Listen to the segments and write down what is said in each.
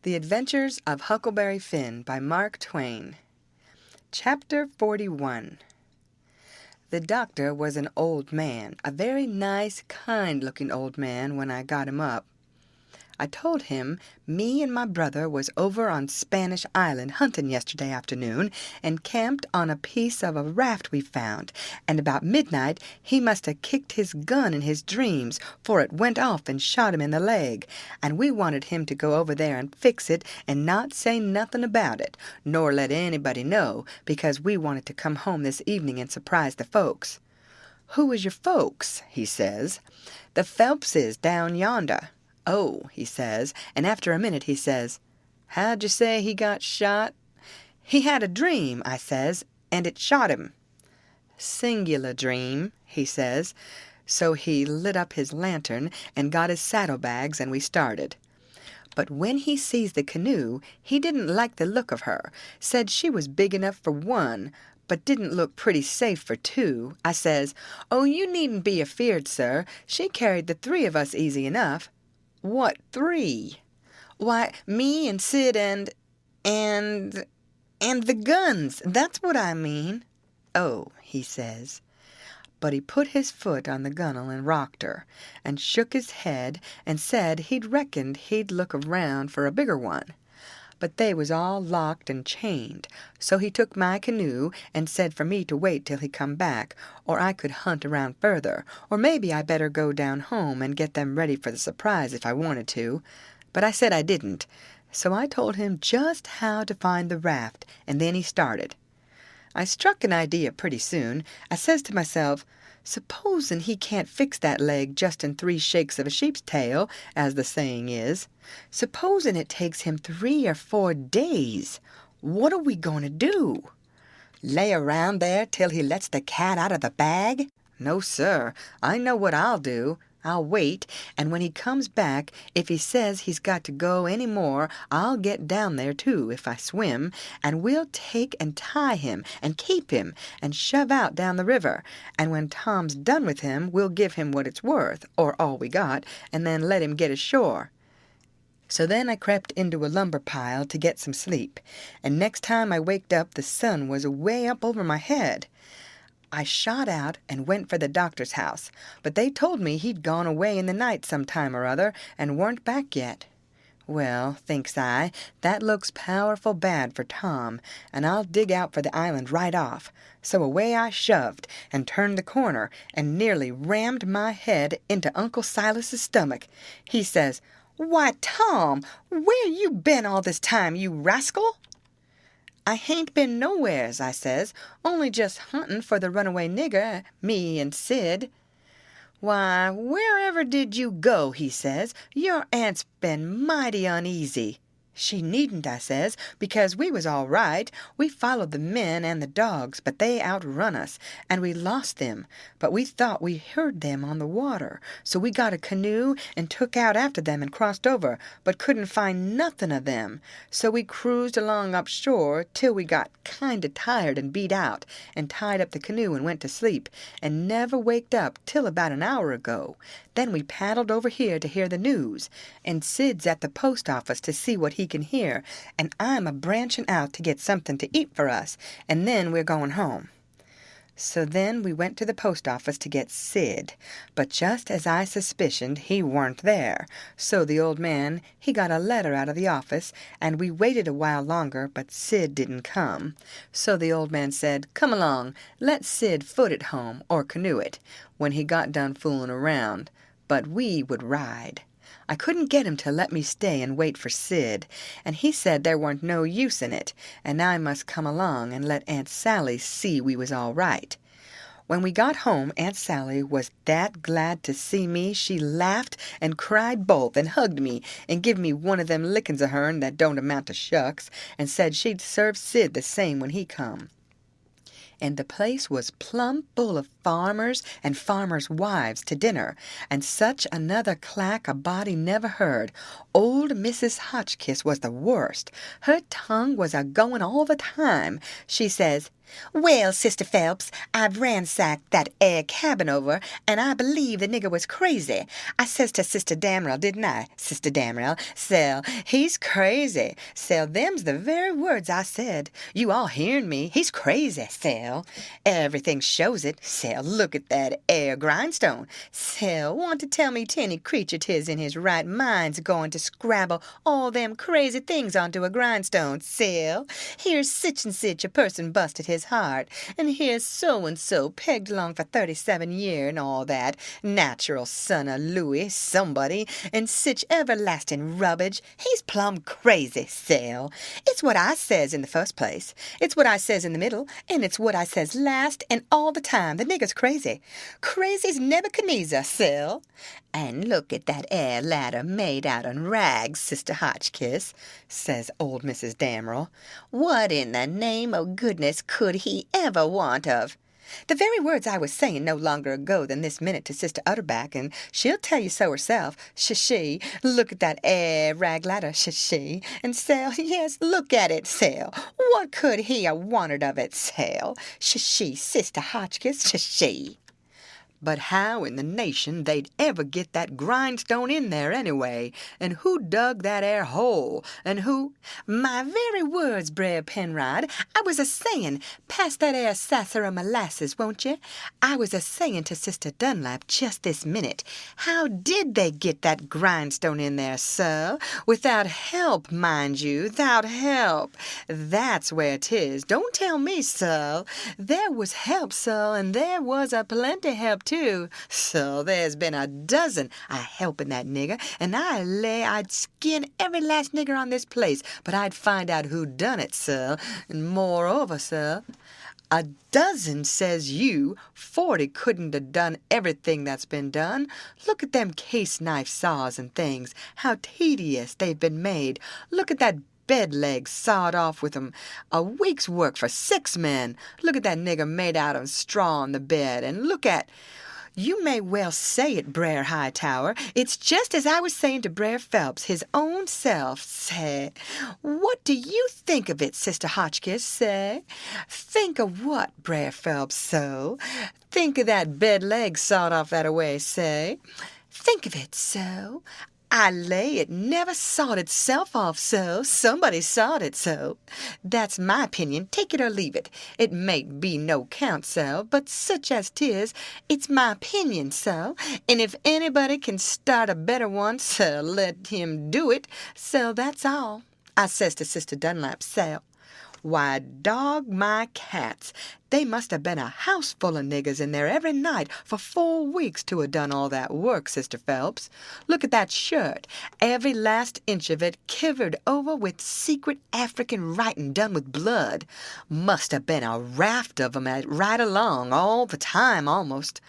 The Adventures of Huckleberry Finn by Mark Twain. Chapter 41. The doctor was an old man, a very nice, kind-looking old man when I got him up. I told him me and my brother was over on Spanish Island hunting yesterday afternoon and camped on a piece of a raft we found, and about midnight he must have kicked his gun in his dreams, for it went off and shot him in the leg, and we wanted him to go over there and fix it and not say nothing about it, nor let anybody know, because we wanted to come home this evening and surprise the folks. "Who is your folks?" he says. "The Phelpses down yonder." "Oh," he says, and after a minute he says, "How'd you say he got shot?" "He had a dream," I says, "and it shot him." "Singular dream," he says. So he lit up his lantern and got his saddlebags, and we started. But when he sees the canoe, he didn't like the look of her, said she was big enough for one, but didn't look pretty safe for two. I says, "Oh, you needn't be afeard, sir. She carried the three of us easy enough." "What three?" "Why, me and Sid and the guns. That's what I mean." "Oh," he says. But he put his foot on the gunwale and rocked her, and shook his head, and said he'd reckoned he'd look around for a bigger one. But they was all locked and chained, so he took my canoe and said for me to wait till he come back, or I could hunt around further, or maybe I better go down home and get them ready for the surprise if I wanted to. But I said I didn't, so I told him just how to find the raft, and then he started. I struck an idea pretty soon. I says to myself, supposin' he can't fix that leg just in 3 shakes of a sheep's tail, as the saying is. Supposin' it takes him 3 or 4 days. What are we going to do? Lay around there till he lets the cat out of the bag? No, sir. I know what I'll do. I'll wait, and when he comes back, if he says he's got to go any more, I'll get down there too, if I swim, and we'll take and tie him, and keep him, and shove out down the river, and when Tom's done with him, we'll give him what it's worth, or all we got, and then let him get ashore." So then I crept into a lumber pile to get some sleep, and next time I waked up the sun was way up over my head. I shot out and went for the doctor's house, but they told me he'd gone away in the night some time or other and weren't back yet. Well, thinks I, that looks powerful bad for Tom, and I'll dig out for the island right off. So away I shoved and turned the corner and nearly rammed my head into Uncle Silas's stomach. He says, "Why, Tom, where you been all this time, you rascal?" "I hain't been nowheres," I says, "only just hunting for the runaway nigger, me and Sid." "Why, wherever did you go?" he says. "Your aunt's been mighty uneasy." "She needn't," I says, "because we was all right. We followed the men and the dogs, but they outrun us, and we lost them. But we thought we heard them on the water, so we got a canoe and took out after them and crossed over, but couldn't find nothing of them. So we cruised along up shore till we got kind of tired and beat out, and tied up the canoe and went to sleep, and never waked up till about an hour ago. Then we paddled over here to hear the news, and Sid's at the post office to see what he can hear, and I'm a-branching out to get something to eat for us, and then we're going home." So then we went to the post office to get Sid, but just as I suspicioned, he weren't there. So the old man, he got a letter out of the office, and we waited a while longer, but Sid didn't come. So the old man said, "Come along, let Sid foot it home, or canoe it," when he got done fooling around. But we would ride. I couldn't get him to let me stay and wait for Sid, and he said there weren't no use in it, and I must come along and let Aunt Sally see we was all right. When we got home, Aunt Sally was that glad to see me she laughed and cried both, and hugged me, and give me one of them lickings of hern that don't amount to shucks, and said she'd serve Sid the same when he come. And the place was plumb full of farmers and farmers' wives to dinner, and such another clack a body never heard. Old Mrs. Hotchkiss was the worst. Her tongue was a-going all the time. She says, "Well, Sister Phelps, I've ransacked that air cabin over, and I believe the nigger was crazy. I says to Sister Damrell, didn't I, Sister Damrell? Sell, he's crazy. Sell, them's the very words I said. You all hearn me. He's crazy, Sell. Everything shows it. Sell, look at that air grindstone. Sell, want to tell me 'any creature 'tis in his right mind's going to scrabble all them crazy things onto a grindstone. Sell, here's sich and sich a person busted his heart, and here's so-and-so pegged along for 37 year and all that, natural son of Louis somebody, and sich everlasting rubbage. He's plumb crazy, Sell. It's what I says in the first place, it's what I says in the middle, and it's what I says last, and all the time. The nigger's crazy. Crazy's Nebuchadnezzar, Sell. And look at that air ladder made out on rags, Sister Hotchkiss, says old Mrs. Damrell. What in the name of goodness could he ever want of? The very words I was saying no longer ago than this minute to Sister Utterback, and she'll tell you so herself. She, look at that air rag ladder, she, and Sell, yes, look at it, Sell. What could he a wanted of it, Sell? She, Sister Hotchkiss, she. But how in the nation they'd ever get that grindstone in there anyway, and who dug that air hole, and who— My very words, Brer Penrod, I was a-sayin', pass that air sasser of molasses, won't ye? I was a-sayin' to Sister Dunlap just this minute, how did they get that grindstone in there, sir? Without help, mind you, without help. That's where 'tis. Don't tell me, sir. There was help, sir, and there was a plenty help too. So there's been a dozen a helping that nigger, and I lay I'd skin every last nigger on this place, but I'd find out who done it, sir. And moreover, sir, a dozen, says you. 40 couldn't have done everything that's been done. Look at them case knife saws and things, how tedious they've been made. Look at that bed legs sawed off with 'em. A week's work for 6 men. Look at that nigger made out of straw on the bed, and look at— You may well say it, Brer Hightower. It's just as I was saying to Brer Phelps, his own self. Say, what do you think of it, Sister Hotchkiss? Say, think of what, Brer Phelps? So, think of that bed leg sawed off that-a-way. Say, think of it. So, I lay it never sawed itself off so. Somebody sawed it so. That's my opinion. Take it or leave it. It mayn't be no count so, but such as 'tis, it's my opinion so. And if anybody can start a better one, so let him do it. So that's all. I says to Sister Dunlap, so, why, dog my cats, they must have been a house full of niggers in there every night for 4 weeks to have done all that work, Sister Phelps. Look at that shirt, every last inch of it kivered over with secret African writing done with blood. Must have been a raft of 'em right along all the time almost.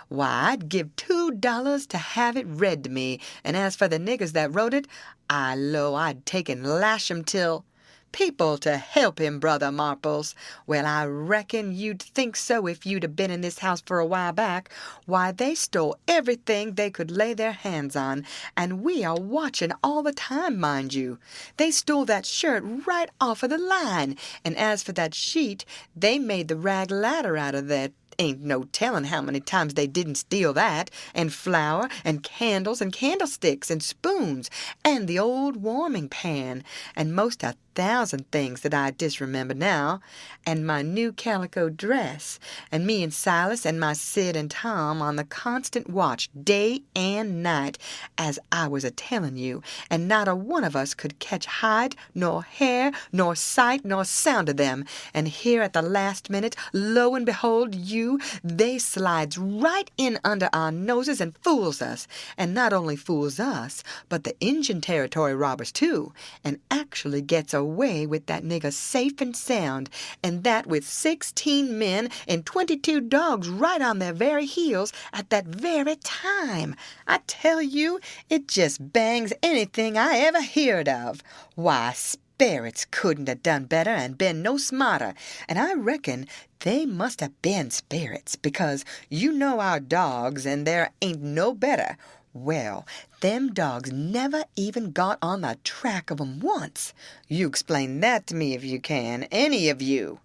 Why, I'd give $2 to have it read to me, and as for the niggers that wrote it, I low I'd take and lash 'em till— People to help him, Brother Marples. Well, I reckon you'd think so if you'd have been in this house for a while back. Why, they stole everything they could lay their hands on, and we are watching all the time, mind you. They stole that shirt right off of the line, and as for that sheet, they made the rag ladder out of that. Ain't no telling how many times they didn't steal that, and flour, and candles, and candlesticks, and spoons, and the old warming pan, and most 1,000 things that I disremember now, and my new calico dress, and me and Silas and my Sid and Tom on the constant watch day and night, as I was a-telling you, and not a one of us could catch hide, nor hair, nor sight, nor sound of them, and here at the last minute, lo and behold, they slides right in under our noses and fools us, and not only fools us, but the Injun Territory robbers too, and actually gets away with that nigger safe and sound, and that with 16 men and 22 dogs right on their very heels at that very time. I tell you, it just bangs anything I ever heard of. Why, sperrits couldn't have done better and been no smarter, and I reckon they must have been sperrits, because you know our dogs, and there ain't no better. Well, them dogs never even got on the track of 'em once. You explain that to me if you can, any of you.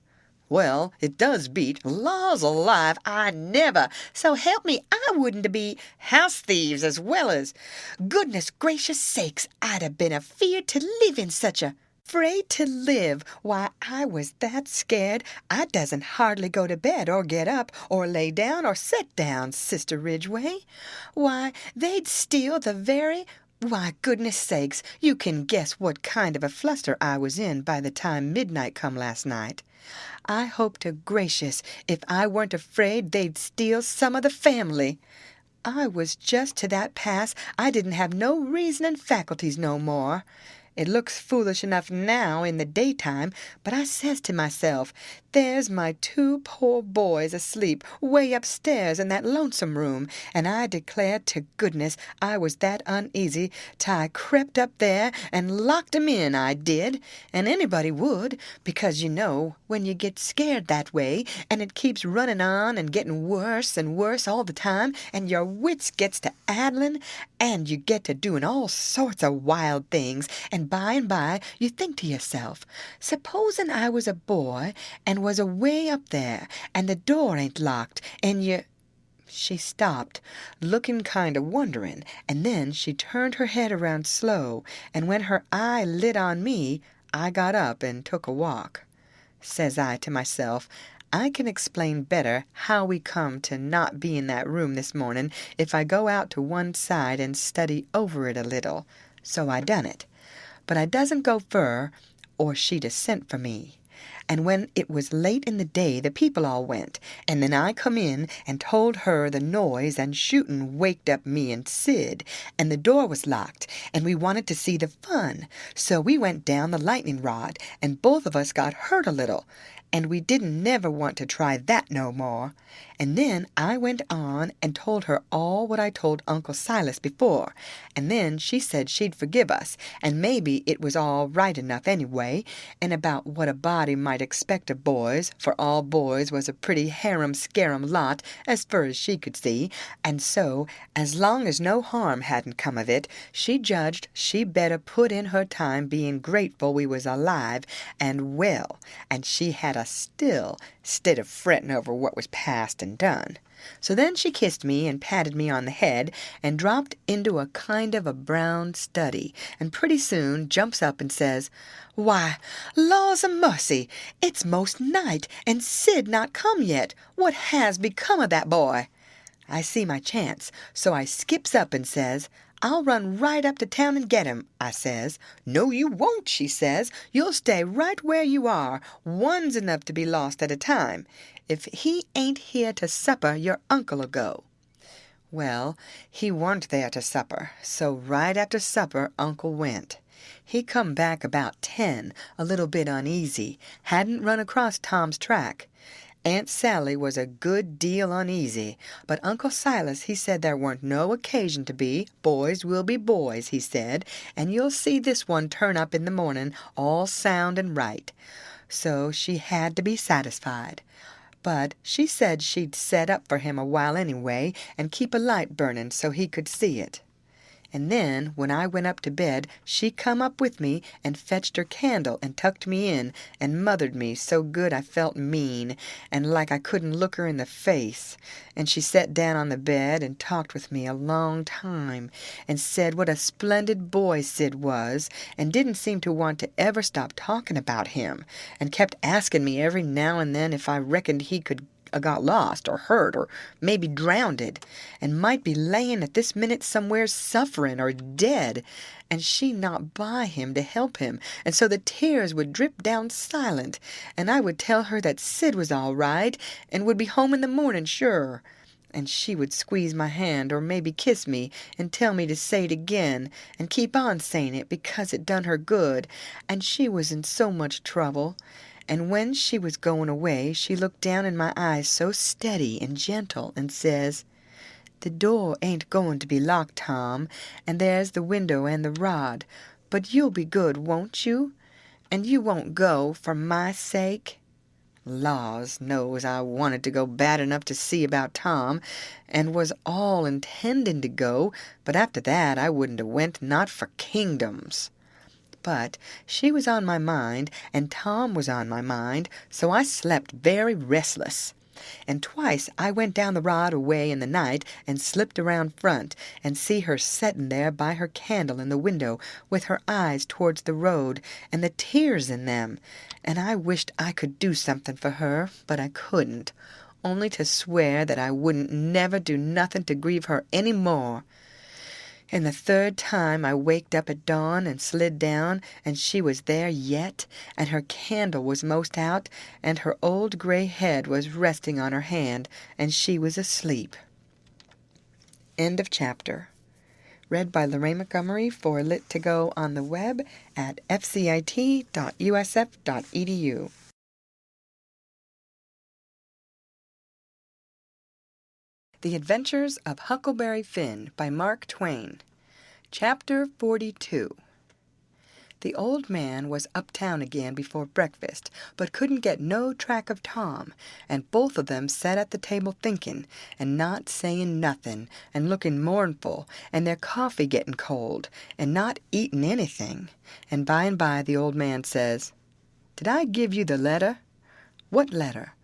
Well, it does beat. Laws alive, I never. So help me, I wouldn't be house thieves as well as. Goodness gracious sakes, I'd have been afeard to live in such a. Afraid to live? Why, I was that scared I doesn't hardly go to bed or get up or lay down or sit down, Sister Ridgway. Why, they'd steal the very. Why, goodness sakes, you can guess what kind of a fluster I was in by the time midnight come last night. I hope to gracious if I weren't afraid they'd steal some of the family. I was just to that pass I didn't have no reasoning faculties no more. It looks foolish enough now in the daytime, but I says to myself, there's my 2 poor boys asleep way upstairs in that lonesome room, and I declare to goodness I was that uneasy till I crept up there and locked 'em in, I did, and anybody would, because you know, when you get scared that way, and it keeps running on and getting worse and worse all the time, and your wits gets to addling, and you get to doing all sorts of wild things, and by you think to yourself, supposing I was a boy and was away up there, and the door ain't locked, and you. She stopped, looking kind of wondering, and then she turned her head around slow, and when her eye lit on me, I got up and took a walk. Says I to myself, I can explain better how we come to not be in that room this morning if I go out to one side and study over it a little. So I done it. But I doesn't go fur, or she'd a sent for me. And when it was late in the day, the people all went, and then I come in and told her the noise and shooting waked up me and Sid, and the door was locked, and we wanted to see the fun. So we went down the lightning rod, and both of us got hurt a little, and we didn't never want to try that no more. And then I went on and told her all what I told Uncle Silas before, and then she said she'd forgive us, and maybe it was all right enough anyway, and about what a body might expect of boys, for all boys was a pretty harum-scarum lot as fur as she could see, and so, as long as no harm hadn't come of it, she judged she better put in her time being grateful we was alive and well, and she had us still, 'stead of fretting over what was past and done. So then she kissed me and patted me on the head and dropped into a kind of a brown study, and pretty soon jumps up and says, Why, laws a mercy, it's most night, and Sid not come yet. What has become of that boy? I see my chance, so I skips up and says, I'll run right up to town and get him, I says. No, you won't, she says. You'll stay right where you are. One's enough to be lost at a time. If he ain't here to supper, your uncle'll go. Well, he warn't there to supper, so right after supper Uncle went. He come back about 10, a little bit uneasy, hadn't run across Tom's track. Aunt Sally was a good deal uneasy, but Uncle Silas, he said there weren't no occasion to be. Boys will be boys, he said, and you'll see this one turn up in the morning all sound and right. So she had to be satisfied. But she said she'd set up for him a while anyway, and keep a light burning so he could see it. And then, when I went up to bed, she come up with me and fetched her candle and tucked me in and mothered me so good I felt mean and like I couldn't look her in the face. And she sat down on the bed and talked with me a long time and said what a splendid boy Sid was, and didn't seem to want to ever stop talking about him, and kept asking me every now and then if I reckoned he could got lost or hurt or maybe drownded, and might be laying at this minute somewheres suffering or dead, and she not by him to help him, and so the tears would drip down silent, and I would tell her that Sid was all right and would be home in the morning sure, and she would squeeze my hand or maybe kiss me and tell me to say it again and keep on saying it because it done her good, and she was in so much trouble. And when she was going away, she looked down in my eyes so steady and gentle and says, The door ain't going to be locked, Tom, and there's the window and the rod, but you'll be good, won't you? And you won't go for my sake?" Laws knows I wanted to go bad enough to see about Tom, and was all intending to go, but after that I wouldn't have went, not for kingdoms. But she was on my mind, and Tom was on my mind, so I slept very restless. And twice I went down the rod away in the night and slipped around front, and see her settin' there by her candle in the window with her eyes towards the road, and the tears in them, and I wished I could do something for her, but I couldn't, only to swear that I wouldn't never do nothing to grieve her any more. And the third time I waked up at dawn and slid down, and she was there yet, and her candle was most out, and her old gray head was resting on her hand, and she was asleep. End of chapter. Read by Lorraine Montgomery for Lit2Go on the web at fcit.usf.edu. The Adventures of Huckleberry Finn by Mark Twain. Chapter 42. The old man was uptown again before breakfast, but couldn't get no track of Tom, and both of them sat at the table thinking, and not saying nothing, and looking mournful, and their coffee getting cold, and not eating anything. And by the old man says, "Did I give you the letter?" "What letter?"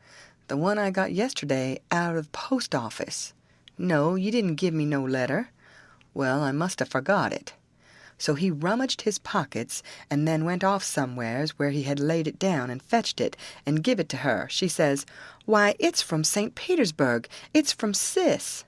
"The one I got yesterday out of the post office." "No, you didn't give me no letter." "Well, I must have forgot it." So he rummaged his pockets, and then went off somewheres where he had laid it down, and fetched it, and give it to her. She says, "Why, it's from St. Petersburg. It's from Sis."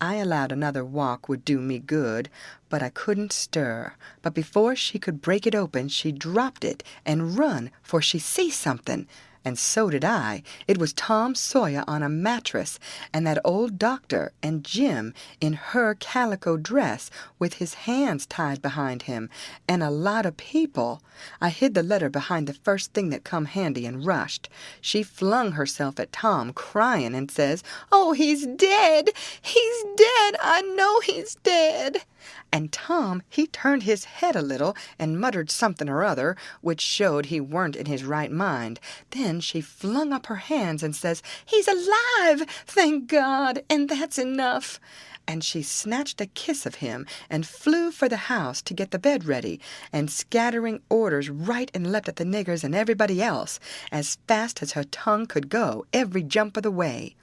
I allowed another walk would do me good, but I couldn't stir. But before she could break it open, she dropped it and run, for she see something. And so did I. It was Tom Sawyer on a mattress, and that old doctor, and Jim in her calico dress, with his hands tied behind him, and a lot of people. I hid the letter behind the first thing that come handy and rushed. She flung herself at Tom, crying, and says, "Oh, he's dead! He's dead! I know he's dead!" And Tom, he turned his head a little, and muttered something or other, which showed he weren't in his right mind. Then she flung up her hands and says, "He's alive! Thank God! And that's enough!" And she snatched a kiss of him, and flew for the house to get the bed ready, and scattering orders right and left at the niggers and everybody else, as fast as her tongue could go, every jump of the way.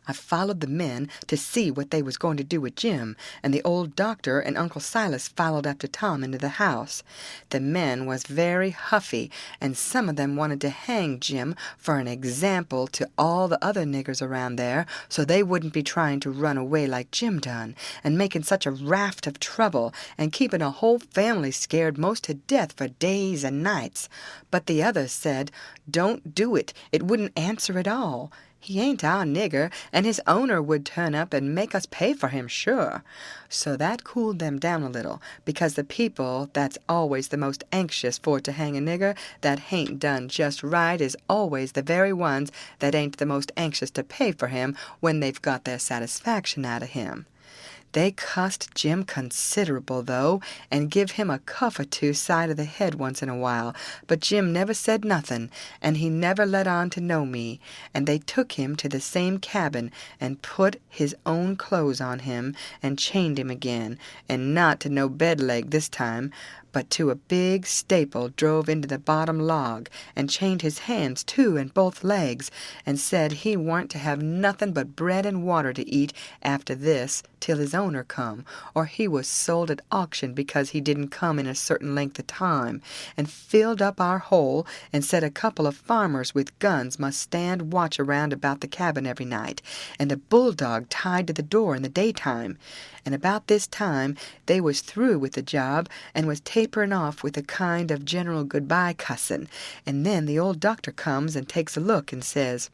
I followed the men to see what they was going to do with Jim, and the old doctor and Uncle Silas followed after Tom into the house. The men was very huffy, and some of them wanted to hang Jim for an example to all the other niggers around there, so they wouldn't be trying to run away like Jim done, and making such a raft of trouble, and keeping a whole family scared most to death for days and nights. But the others said, "Don't do it. It wouldn't answer at all. He ain't our nigger, and his owner would turn up and make us pay for him, sure." So that cooled them down a little, because the people that's always the most anxious for to hang a nigger that hain't done just right is always the very ones that ain't the most anxious to pay for him when they've got their satisfaction out of him. They cussed Jim considerable, though, and give him a cuff or two side of the head once in a while, but Jim never said nothing, and he never let on to know me, and they took him to the same cabin, and put his own clothes on him, and chained him again, and not to no bed leg this time, but to a big staple drove into the bottom log, and chained his hands too and both legs, and said he warn't to have nothing but bread and water to eat after this till his owner come, or he was sold at auction because he didn't come in a certain length of time, and filled up our hole, and said a couple of farmers with guns must stand watch around about the cabin every night, and a bulldog tied to the door in the daytime. And about this time they was through with the job, and was tapering off with a kind of general goodbye cussin', and then the old doctor comes and takes a look and says,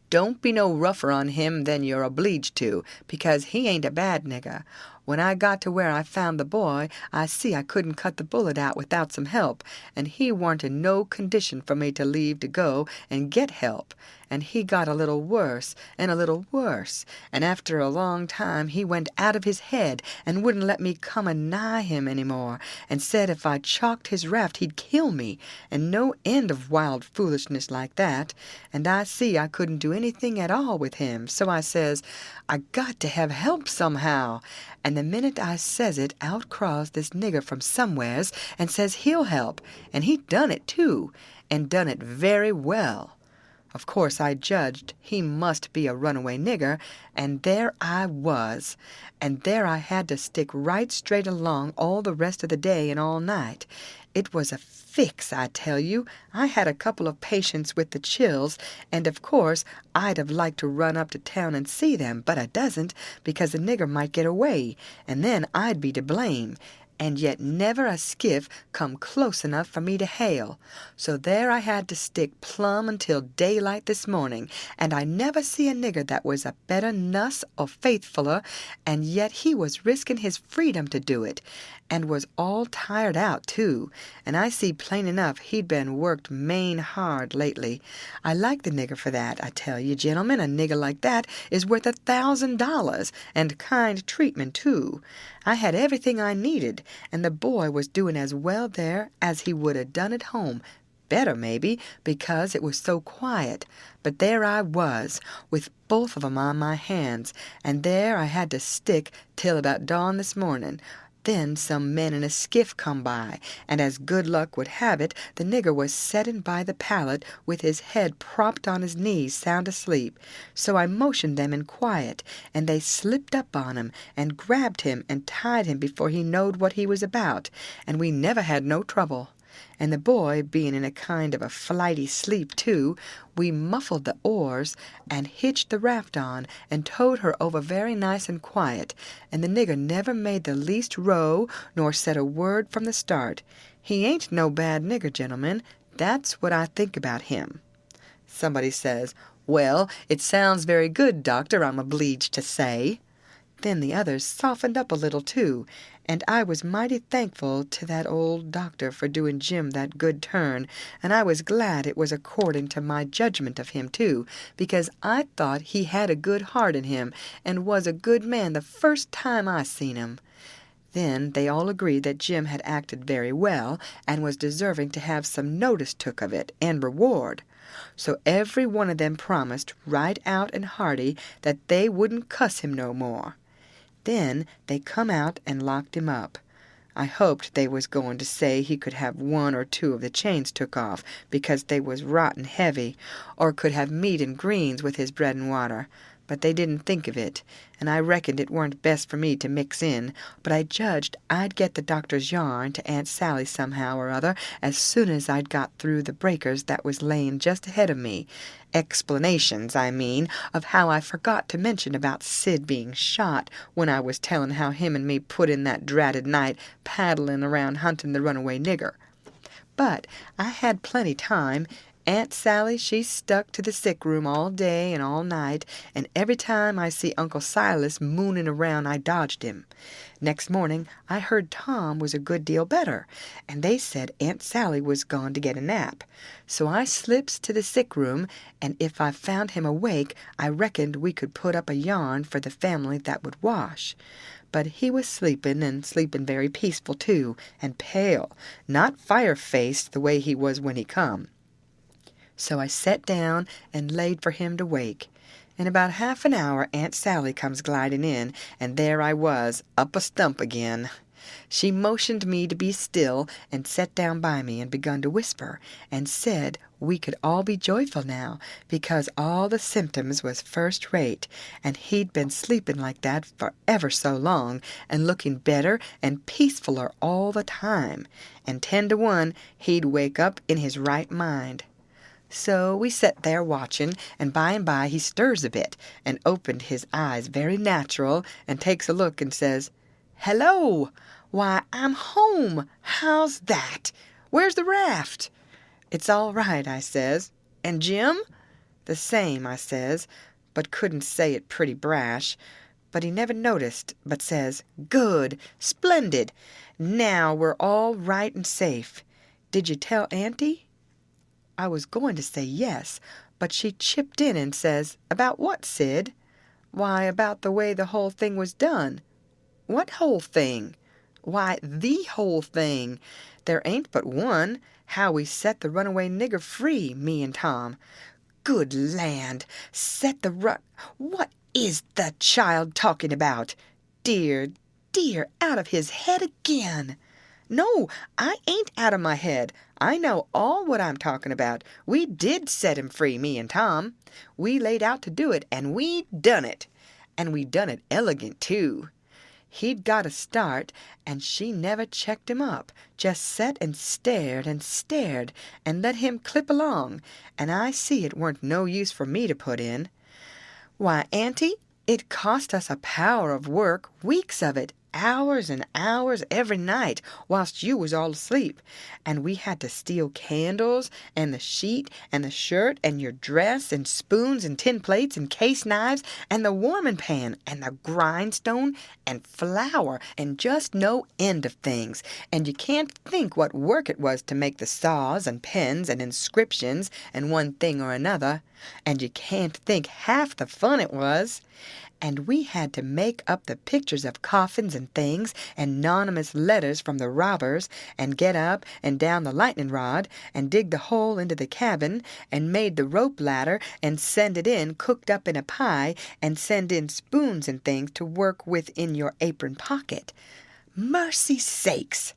"Don't be no rougher on him than you're obleeged to, because he ain't a bad nigger. When I got to where I found the boy, I see I couldn't cut the bullet out without some help, and he warn't in no condition for me to leave to go and get help. And he got a little worse and a little worse, and after a long time he went out of his head and wouldn't let me come a-nigh him any more, and said if I chalked his raft he'd kill me, and no end of wild foolishness like that. And I see I couldn't do anything at all with him, so I says, I got to have help somehow. And the minute I says it, out crawls this nigger from somewheres and says he'll help, and he done it too, and done it very well. Of course I judged he must be a runaway nigger, and there I was, and there I had to stick right straight along all the rest of the day and all night. It was a fix, I tell you. I had a couple of patients with the chills, and of course I'd have liked to run up to town and see them, but I doesn't, because the nigger might get away, and then I'd be to blame. And yet never a skiff come close enough for me to hail. So there I had to stick plumb until daylight this morning, and I never see a nigger that was a better nuss or faithfuller, and yet he was risking his freedom to do it, and was all tired out too, and I see plain enough he'd been worked main hard lately. I like the nigger for that, I tell you, gentlemen. A nigger like that is worth $1,000, and kind treatment too. I had everything I needed, and the boy was doing as well there as he would have done at home. Better, maybe, because it was so quiet. But there I was, with both of 'em on my hands, and there I had to stick till about dawn this morning. Then some men in a skiff come by, and as good luck would have it, the nigger was setting by the pallet with his head propped on his knees sound asleep. So I motioned them in quiet, and they slipped up on him and grabbed him and tied him before he knowed what he was about, and we never had no trouble. And the boy being in a kind of a flighty sleep too, we muffled the oars and hitched the raft on and towed her over very nice and quiet, and the nigger never made the least row nor said a word from the start. He ain't no bad nigger, gentlemen. That's what I think about him. Somebody says, "Well, it sounds very good, doctor, I'm obleeged to say." Then the others softened up a little too, and I was mighty thankful to that old doctor for doing Jim that good turn, and I was glad it was according to my judgment of him too, because I thought he had a good heart in him, and was a good man the first time I seen him. Then they all agreed that Jim had acted very well, and was deserving to have some notice took of it, and reward. So every one of them promised, right out and hearty, that they wouldn't cuss him no more. Then they come out and locked him up. I hoped they was going to say he could have one or two of the chains took off, because they was rotten heavy, or could have meat and greens with his bread and water. But they didn't think of it, and I reckoned it weren't best for me to mix in, but I judged I'd get the doctor's yarn to Aunt Sally somehow or other as soon as I'd got through the breakers that was laying just ahead of me. Explanations, I mean, of how I forgot to mention about Sid being shot when I was telling how him and me put in that dratted night paddling around hunting the runaway nigger. But I had plenty time. Aunt Sally, she stuck to the sick room all day and all night, and every time I see Uncle Silas mooning around I dodged him. Next morning I heard Tom was a good deal better, and they said Aunt Sally was gone to get a nap. So I slips to the sick room, and if I found him awake, I reckoned we could put up a yarn for the family that would wash. But he was sleeping, and sleeping very peaceful too, and pale, not fire-faced the way he was when he come. So I set down and laid for him to wake. In about half an hour Aunt Sally comes gliding in, and there I was, up a stump again. She motioned me to be still, and set down by me and begun to whisper, and said we could all be joyful now, because all the symptoms was first rate, and he'd been sleeping like that for ever so long, and looking better and peacefuller all the time, and 10 to 1 he'd wake up in his right mind. So we set there watching, and by he stirs a bit, and opened his eyes very natural, and takes a look and says, "Hello! Why, I'm home! How's that? Where's the raft?" "It's all right," I says. "And Jim?" "The same," I says, but couldn't say it pretty brash. but he never noticed, but says, "Good, splendid. Now we're all right and safe. Did you tell Auntie?" I was going to say yes, but she chipped in and says, "About what, Sid?" "Why, about the way the whole thing was done." "What whole thing?" "Why, the whole thing. There ain't but one. How we set the runaway nigger free, me and Tom." "Good land! Set the What is the child talking about? Dear, dear, out of his head again." "No, I ain't out of my head. I know all what I'm talking about. We did set him free, me and Tom. We laid out to do it, and we done it. And we done it elegant, too. He'd got a start, and she never checked him up, just set and stared and let him clip along, and I see it weren't no use for me to put in. Why, Auntie, it cost us a power of work, weeks of it, hours and hours every night, whilst you was all asleep. And we had to steal candles, and the sheet, and the shirt, and your dress, and spoons, and tin plates, and case knives, and the warming pan, and the grindstone, and flour, and just no end of things. And you can't think what work it was to make the saws, and pens, and inscriptions, and one thing or another. And you can't think half the fun it was. And we had to make up the pictures of coffins and things, and anonymous letters from the robbers, and get up and down the lightning rod, and dig the hole into the cabin, and made the rope ladder, and send it in cooked up in a pie, and send in spoons and things to work with in your apron pocket. Mercy sakes!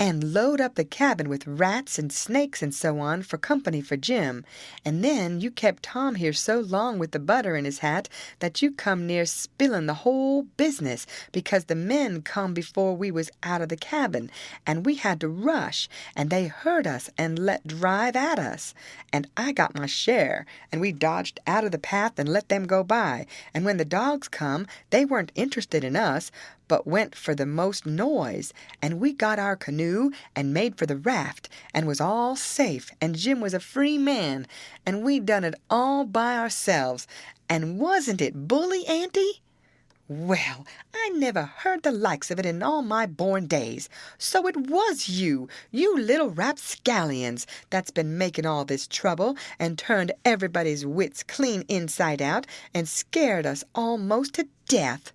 And load up the cabin with rats and snakes and so on for company for Jim. And then you kept Tom here so long with the butter in his hat that you come near spilling the whole business, because the men come before we was out of the cabin, and we had to rush, and they heard us and let drive at us. And I got my share, and we dodged out of the path and let them go by. And when the dogs come, they weren't interested in us, but went for the most noise, and we got our canoe and made for the raft, and was all safe, and Jim was a free man, and we done it all by ourselves. And wasn't it bully, Auntie? Well, I never heard the likes of it in all my born days. So it was you little rapscallions, that's been making all this trouble, and turned everybody's wits clean inside out, and scared us almost to death.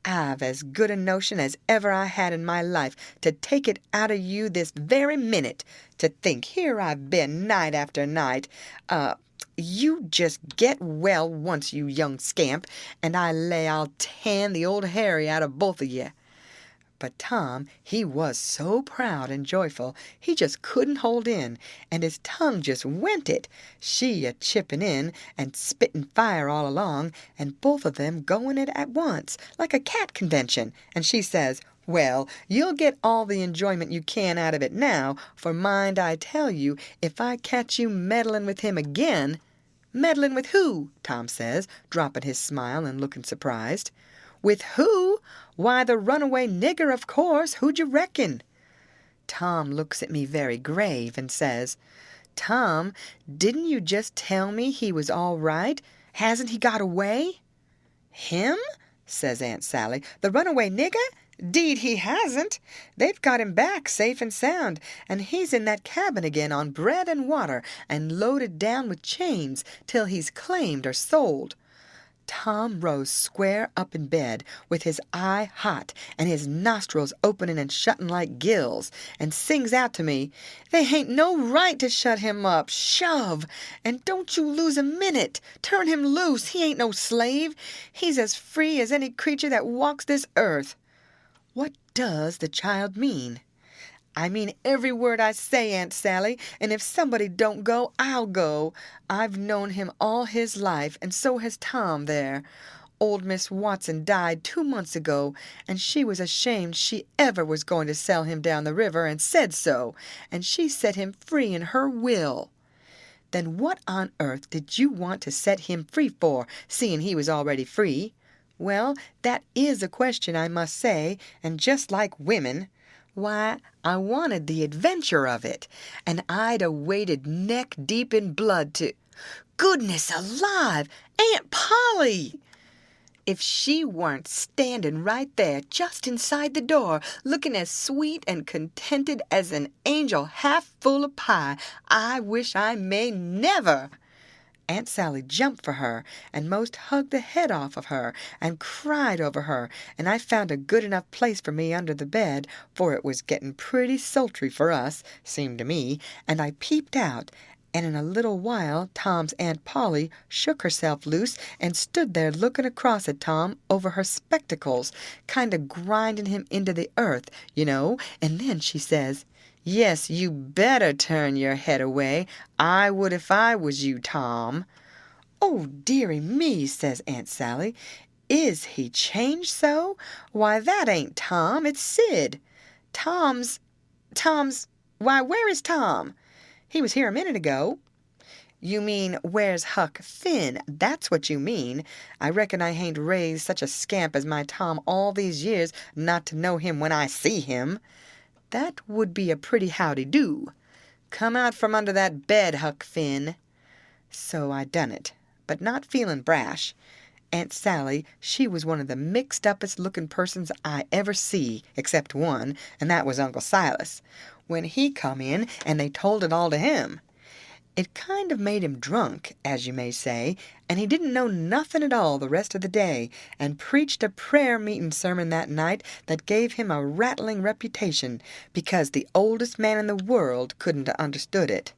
I've as good a notion as ever I had in my life to take it out of you this very minute. To think here I've been night after night. You just get well once, you young scamp, and I lay I'll tan the old Harry out of both of ye." But Tom, he was so proud and joyful, he just couldn't hold in, and his tongue just went it, she a-chipping in and spitting fire all along, and both of them going it at once, like a cat convention, and she says, "Well, you'll get all the enjoyment you can out of it now, for mind I tell you, if I catch you meddling with him again—" "Meddling with who?" Tom says, dropping his smile and looking surprised. "With who? Why, the runaway nigger, of course. Who'd you reckon?" Tom looks at me very grave and says, "Tom, didn't you just tell me he was all right? Hasn't he got away?" "Him?" says Aunt Sally. "The runaway nigger? 'Deed he hasn't. They've got him back safe and sound, and he's in that cabin again on bread and water, and loaded down with chains till he's claimed or sold." Tom rose square up in bed, with his eye hot, and his nostrils opening and shutting like gills, and sings out to me, "They hain't no right to shut him up. Shove! And don't you lose a minute. Turn him loose. He ain't no slave. He's as free as any creature that walks this earth." What does the child mean? "I mean every word I say, Aunt Sally, and if somebody don't go, I'll go. I've known him all his life, and so has Tom there. Old Miss Watson died 2 months ago, and she was ashamed she ever was going to sell him down the river, and said so, and she set him free in her will." "Then what on earth did you want to set him free for, seeing he was already free?" "Well, that is a question, I must say, and just like women. Why, I wanted the adventure of it, and I'd a waded neck deep in blood to—" "Goodness alive! Aunt Polly!" If she weren't standing right there, just inside the door, looking as sweet and contented as an angel half full of pie, I wish I may never. Aunt Sally jumped for her and most hugged the head off of her and cried over her, and I found a good enough place for me under the bed, for it was getting pretty sultry for us, seemed to me, and I peeped out, and in a little while Tom's Aunt Polly shook herself loose and stood there looking across at Tom over her spectacles, kind of grinding him into the earth, and then she says, "Yes, you better turn your head away. I would if I was you, Tom." "Oh, dearie me," says Aunt Sally. "Is he changed so? Why, that ain't Tom, it's Sid. Why, where is Tom? He was here a minute ago." "You mean, where's Huck Finn? That's what you mean. I reckon I hain't raised such a scamp as my Tom all these years not to know him when I see him." "That would be a pretty howdy-do. Come out from under that bed, Huck Finn." So I done it, but not feeling brash. Aunt Sally, she was one of the mixed-uppest looking persons I ever see, except one, and that was Uncle Silas, when he come in and they told it all to him. It kind of made him drunk, as you may say, and he didn't know nothing at all the rest of the day, and preached a prayer-meeting sermon that night that gave him a rattling reputation, because the oldest man in the world couldn't have understood it.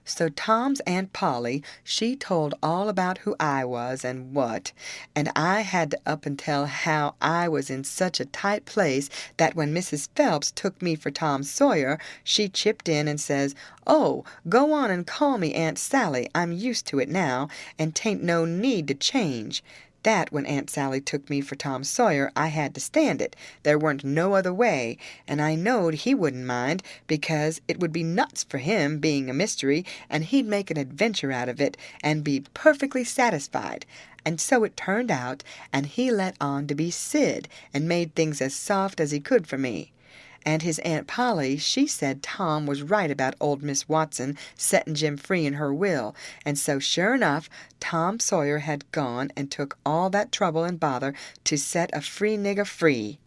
So Tom's Aunt Polly, she told all about who I was and what, and I had to up and tell how I was in such a tight place that when Mrs. Phelps took me for Tom Sawyer, she chipped in and says, "Oh, go on and call me Aunt Sally. I'm used to it now, and 'tain't no need to change." That when Aunt Sally took me for Tom Sawyer, I had to stand it. There weren't no other way, and I knowed he wouldn't mind, because it would be nuts for him, being a mystery, and he'd make an adventure out of it, and be perfectly satisfied. And so it turned out, and he let on to be Sid, and made things as soft as he could for me. And his Aunt Polly, she said Tom was right about old Miss Watson setting Jim free in her will, and so sure enough, Tom Sawyer had gone and took all that trouble and bother to set a free nigger free.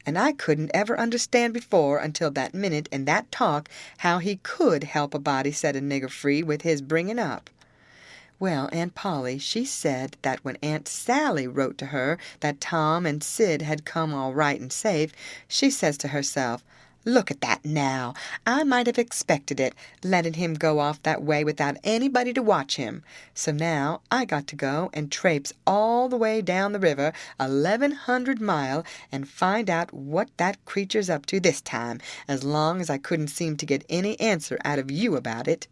And I couldn't ever understand before, until that minute and that talk, how he could help a body set a nigger free with his bringing up. Well, Aunt Polly, she said that when Aunt Sally wrote to her that Tom and Sid had come all right and safe, she says to herself, "Look at that now! I might have expected it, letting him go off that way without anybody to watch him. So now I got to go and traipse all the way down the river, 1,100 mile, and find out what that creature's up to this time, as long as I couldn't seem to get any answer out of you about it."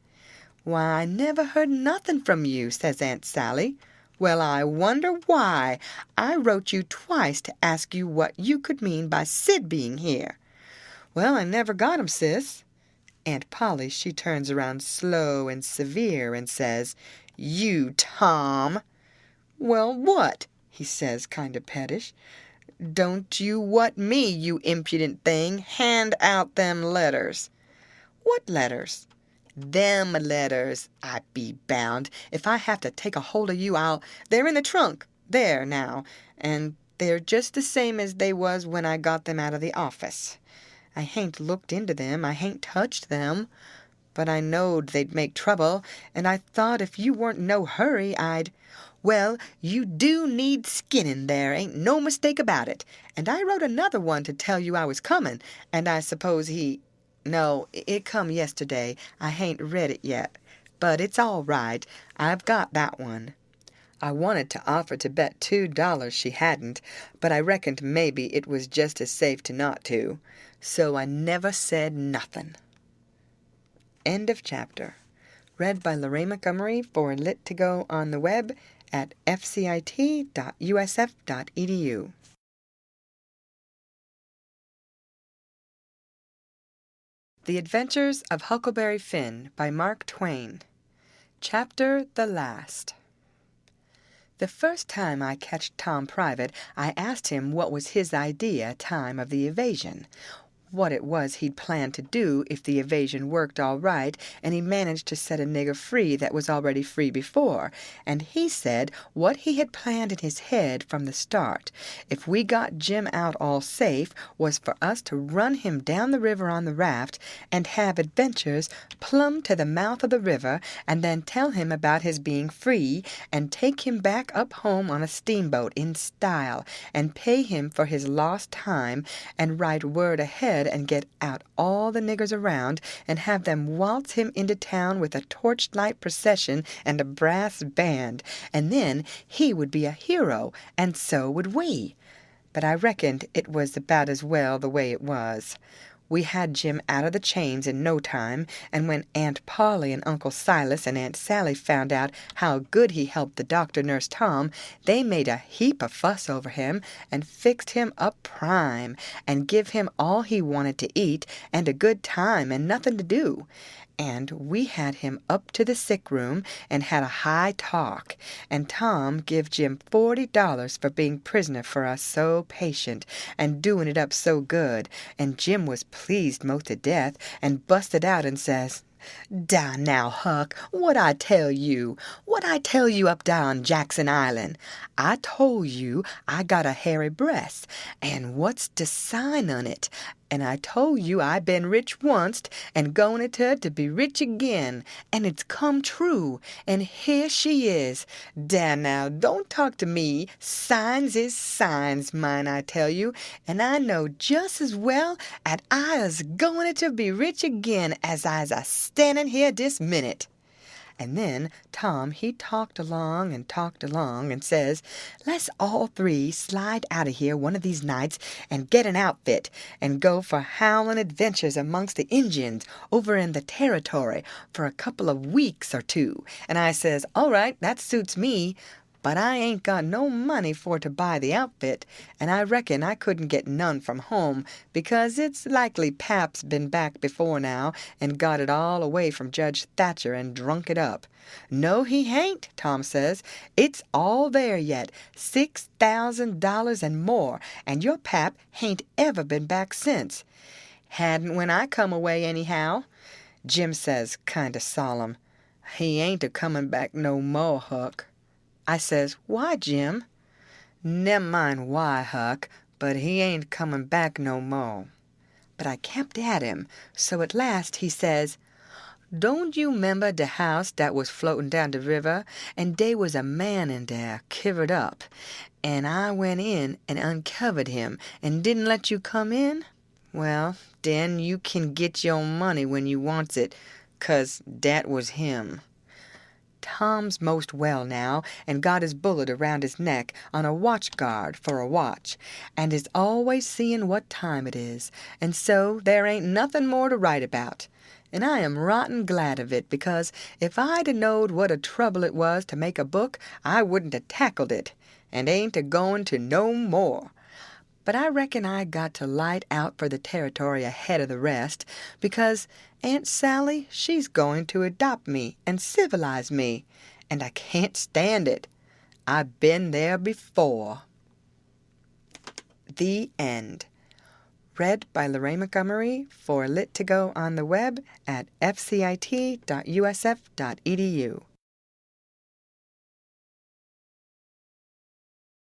"Why, I never heard nothing from you," says Aunt Sally. "Well, I wonder why. I wrote you twice to ask you what you could mean by Sid being here." "Well, I never got him, sis." Aunt Polly, she turns around slow and severe and says, "You, Tom." "Well, what?" he says, kind of pettish. "Don't you what me, you impudent thing. Hand out them letters." "What letters?" "Them letters. I be bound. If I have to take a hold of you, They're in the trunk. There, now. And they're just the same as they was when I got them out of the office. I hain't looked into them. I hain't touched them. But I knowed they'd make trouble, and I thought if you weren't in no hurry, I'd—" "Well, you do need skinning, there ain't no mistake about it. And I wrote another one to tell you I was coming, and I suppose No, it come yesterday. I hain't read it yet. But it's all right. I've got that one." I wanted to offer to bet $2 she hadn't, but I reckoned maybe it was just as safe to not to. So I never said nothing. End of chapter. Read by Lorraine Montgomery for Lit to Go on the web at fcit.usf.edu. The Adventures of Huckleberry Finn by Mark Twain. Chapter the Last. The first time I catched Tom private, I asked him what was his idea time of the evasion. what it was he'd planned to do if the evasion worked all right and he managed to set a nigger free that was already free before, and he said what he had planned in his head from the start, if we got Jim out all safe, was for us to run him down the river on the raft and have adventures plumb to the mouth of the river, and then tell him about his being free, and take him back up home on a steamboat in style, and pay him for his lost time, and ride word ahead and get out all the niggers around, and have them waltz him into town with a torchlight procession and a brass band, and then he would be a hero, and so would we. But I reckoned it was about as well the way it was. We had Jim out of the chains in no time, and when Aunt Polly and Uncle Silas and Aunt Sally found out how good he helped the doctor nurse Tom, they made a heap of fuss over him, and fixed him up prime, and give him all he wanted to eat, and a good time, and nothing to do. And we had him up to the sick room and had a high talk, and Tom give Jim $40 for being prisoner for us so patient, and doing it up so good, and Jim was pleased most to death, and busted out and says, "Dah now, Huck, what I tell you? What I tell you up dar on Jackson Island? I told you I got a hairy breast, and what's de sign on it? And I told you I been rich onct, and going to be rich again, and it's come true, and here she is. Dah now, don't talk to me. Signs is signs, mind I tell you, and I know just as well 'at I is going to be rich again as I's a standing here dis minute." And then Tom, he talked along and says, "Let's all three slide out of here one of these nights and get an outfit and go for howling adventures amongst the Injuns over in the territory for a couple of weeks or two." And I says, "All right, that suits me. But I ain't got no money for to buy the outfit, and I reckon I couldn't get none from home, because it's likely Pap's been back before now and got it all away from Judge Thatcher and drunk it up." "No, he hain't," Tom says. "It's all there yet, $6,000 and more, and your Pap hain't ever been back since." "Hadn't when I come away anyhow." Jim says, kind of solemn, "He ain't a-comin' back no more, Huck." I says, "Why, Jim?" "Never mind why, Huck, but he ain't comin' back no more." But I kept at him, so at last he says, "Don't you 'member de house dat was floating down de river, and dey was a man in dar, kivered up, and I went in and uncovered him, and didn't let you come in? Well, den you kin git your money when you wants it, 'cause dat was him." Tom's most well now, and got his bullet around his neck on a watch guard for a watch, and is always seeing what time it is, and so there ain't nothing more to write about. And I am rotten glad of it, because if I'd a knowed what a trouble it was to make a book, I wouldn't a tackled it, and ain't a-going to no more. But I reckon I got to light out for the territory ahead of the rest, because Aunt Sally, she's going to adopt me and civilize me, and I can't stand it. I've been there before. The End. Read by Lorraine Montgomery for Lit to Go on the web at fcit.usf.edu.